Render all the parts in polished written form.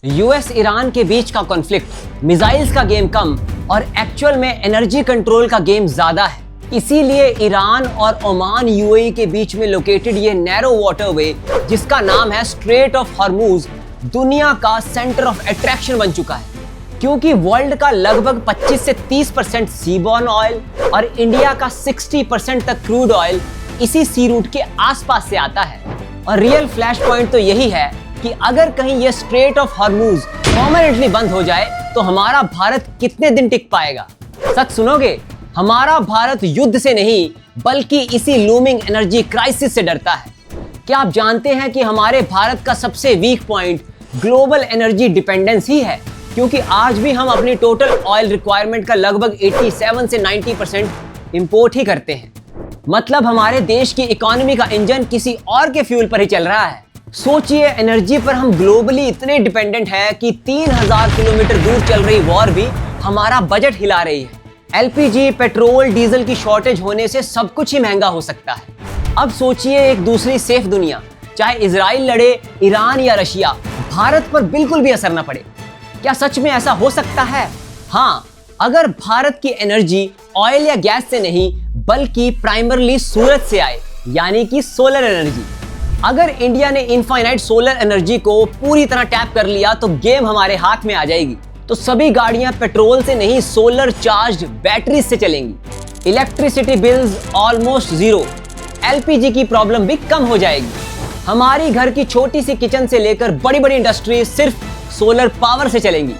US Iran के बीच का conflict, missiles का गेम कम और एक्चुअल में एनर्जी कंट्रोल का गेम ज्यादा है। इसीलिए ईरान और ओमान यूएई के बीच में लोकेटेड ये नैरो वाटरवे, जिसका नाम है स्ट्रेट ऑफ हॉर्मूज, दुनिया का सेंटर ऑफ अट्रैक्शन बन चुका है। क्योंकि वर्ल्ड का लगभग 25 से 30% सीबॉर्न ऑयल और इंडिया का 60% तक क्रूड ऑयल इसी सी रूट के आसपास से आता है। और रियल फ्लैश पॉइंट तो यही है कि अगर कहीं ये स्ट्रेट ऑफ हॉर्मूज परमानेंटली बंद हो जाए तो हमारा भारत कितने दिन टिक पाएगा। सच सुनोगे, हमारा भारत युद्ध से नहीं बल्कि इसी लूमिंग एनर्जी क्राइसिस से डरता है। क्या आप जानते हैं कि हमारे भारत का सबसे weak point global energy dependence ही है? क्योंकि आज भी हम अपनी टोटल ऑयल रिक्वायरमेंट का लगभग 87 से 90% इंपोर्ट ही करते हैं। मतलब हमारे देश की इकोनॉमी का इंजन किसी और के फ्यूल पर ही चल रहा है। सोचिए, एनर्जी पर हम ग्लोबली इतने डिपेंडेंट है कि 3000 किलोमीटर दूर चल रही वॉर भी हमारा बजट हिला रही है। एलपीजी, पेट्रोल, डीजल की शॉर्टेज होने से सब कुछ ही महंगा हो सकता है। अब सोचिए, एक दूसरी सेफ दुनिया, चाहे इजराइल लड़े, ईरान या रशिया, भारत पर बिल्कुल भी असर न पड़े। क्या सच में ऐसा हो सकता है? हाँ, अगर भारत की एनर्जी ऑयल या गैस से नहीं बल्कि प्राइमरली सूरज से आए, यानी कि सोलर एनर्जी। अगर इंडिया ने इनफाइनाइट सोलर एनर्जी को पूरी तरह टैप कर लिया तो गेम हमारे हाथ में आ जाएगी। तो सभी गाड़ियां पेट्रोल से नहीं सोलर चार्ज्ड बैटरी से चलेंगी। Electricity bills almost zero. LPG की प्रॉब्लम भी कम हो जाएगी। हमारी घर की छोटी सी किचन से लेकर बड़ी बड़ी इंडस्ट्री सिर्फ सोलर पावर से चलेंगी।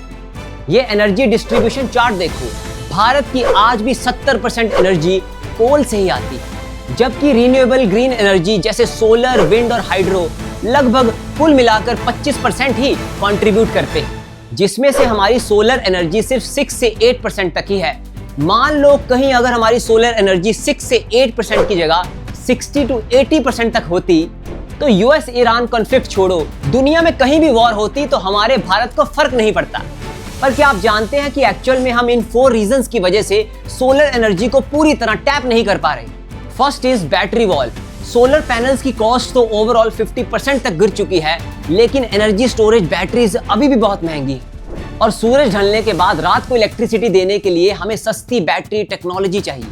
ये एनर्जी डिस्ट्रीब्यूशन चार्ट देखो, भारत की आज भी 70% एनर्जी कोल से ही आती है, जबकि रिन्यूएबल ग्रीन एनर्जी जैसे सोलर, विंड और हाइड्रो लगभग कुल मिलाकर 25% ही कंट्रीब्यूट करते हैं, जिसमें से हमारी सोलर एनर्जी सिर्फ 6 से 8% तक ही है। मान लो कहीं अगर हमारी सोलर एनर्जी 6 से 8% की जगह 60 to 80% तक होती तो यूएस ईरान कॉन्फ्लिक्ट छोड़ो, दुनिया में कहीं भी वॉर होती तो हमारे भारत को फर्क नहीं पड़ता। पर क्या आप जानते हैं कि एक्चुअल में हम इन 4 रीजंस की वजह से सोलर एनर्जी को पूरी तरह टैप नहीं कर पा रहे। First is battery wall. Solar panels की कॉस्ट तो ओवरऑल 50% तक गिर चुकी है, लेकिन एनर्जी स्टोरेज बैटरीज अभी भी बहुत महंगी है। और सूरज ढलने के बाद रात को इलेक्ट्रिसिटी देने के लिए हमें सस्ती बैटरी टेक्नोलॉजी चाहिए।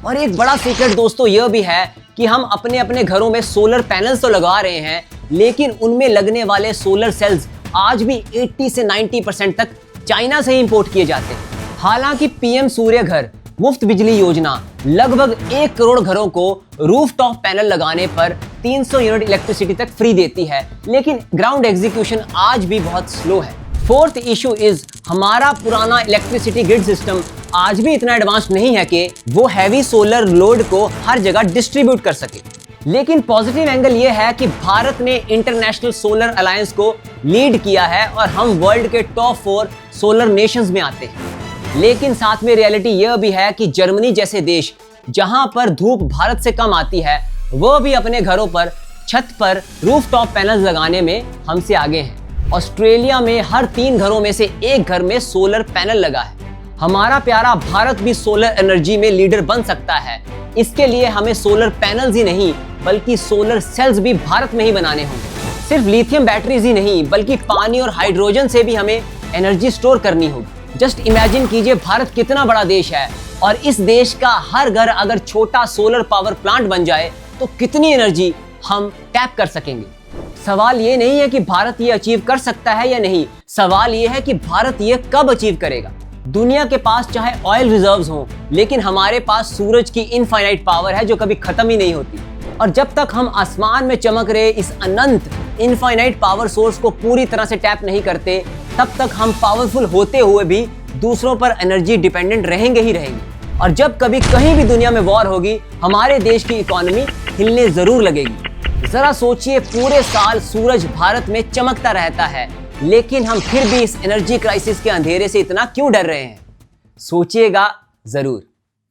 और एक बड़ा सीक्रेट दोस्तों यह भी है कि हम अपने अपने घरों में सोलर पैनल्स तो लगा रहे हैं, लेकिन उनमें लगने वाले सोलर सेल्स आज भी 80 से 90% तक चाइना से ही इंपोर्ट किए जाते हैं। हालांकि पीएम सूर्य घर मुफ्त बिजली योजना लगभग 1 करोड़ घरों को रूफटॉप पैनल लगाने पर 300 यूनिट इलेक्ट्रिसिटी तक फ्री देती है, लेकिन ग्राउंड एग्जीक्यूशन आज भी बहुत स्लो है। फोर्थ इशू इज हमारा पुराना इलेक्ट्रिसिटी ग्रिड सिस्टम आज भी इतना एडवांस नहीं है कि वो हैवी सोलर लोड को हर जगह डिस्ट्रीब्यूट कर सके। लेकिन पॉजिटिव एंगल ये है कि भारत ने इंटरनेशनल सोलर अलायंस को लीड किया है और हम वर्ल्ड के टॉप 4 सोलर नेशंस में आते हैं। लेकिन साथ में रियलिटी यह भी है कि जर्मनी जैसे देश, जहां पर धूप भारत से कम आती है, वो भी अपने घरों पर छत पर रूफटॉप पैनल्स लगाने में हमसे आगे हैं। ऑस्ट्रेलिया में हर 3 घरों में से 1 घर में सोलर पैनल लगा है। हमारा प्यारा भारत भी सोलर एनर्जी में लीडर बन सकता है। इसके लिए हमें सोलर पैनल्स ही नहीं बल्कि सोलर सेल्स भी भारत में ही बनाने होंगे। सिर्फ लिथियम बैटरीज ही नहीं बल्कि पानी और हाइड्रोजन से भी हमें एनर्जी स्टोर करनी होगी। जस्ट इमेजिन कीजिए, भारत कितना बड़ा देश है और इस देश का हर घर अगर छोटा सोलर पावर प्लांट बन जाए तो कितनी एनर्जी हम टैप कर सकेंगे। सवाल ये नहीं है कि भारत ये अचीव कर सकता है या नहीं, सवाल ये है कि भारत ये कब अचीव करेगा। दुनिया के पास चाहे ऑयल रिजर्व्स हों, लेकिन हमारे पास सूरज की इनफाइनाइट पावर है जो कभी खत्म ही नहीं होती। और जब तक हम आसमान में चमक रहे इस अनंत इनफाइनाइट पावर सोर्स को पूरी तरह से टैप नहीं करते, तब तक हम पावरफुल होते हुए भी दूसरों पर एनर्जी डिपेंडेंट रहेंगे ही रहेंगे। और जब कभी कहीं भी दुनिया में वॉर होगी, हमारे देश की इकोनॉमी हिलने जरूर लगेगी। जरा सोचिए, पूरे साल सूरज भारत में चमकता रहता है, लेकिन हम फिर भी इस एनर्जी क्राइसिस के अंधेरे से इतना क्यों डर रहे हैं? सोचिएगा जरूर।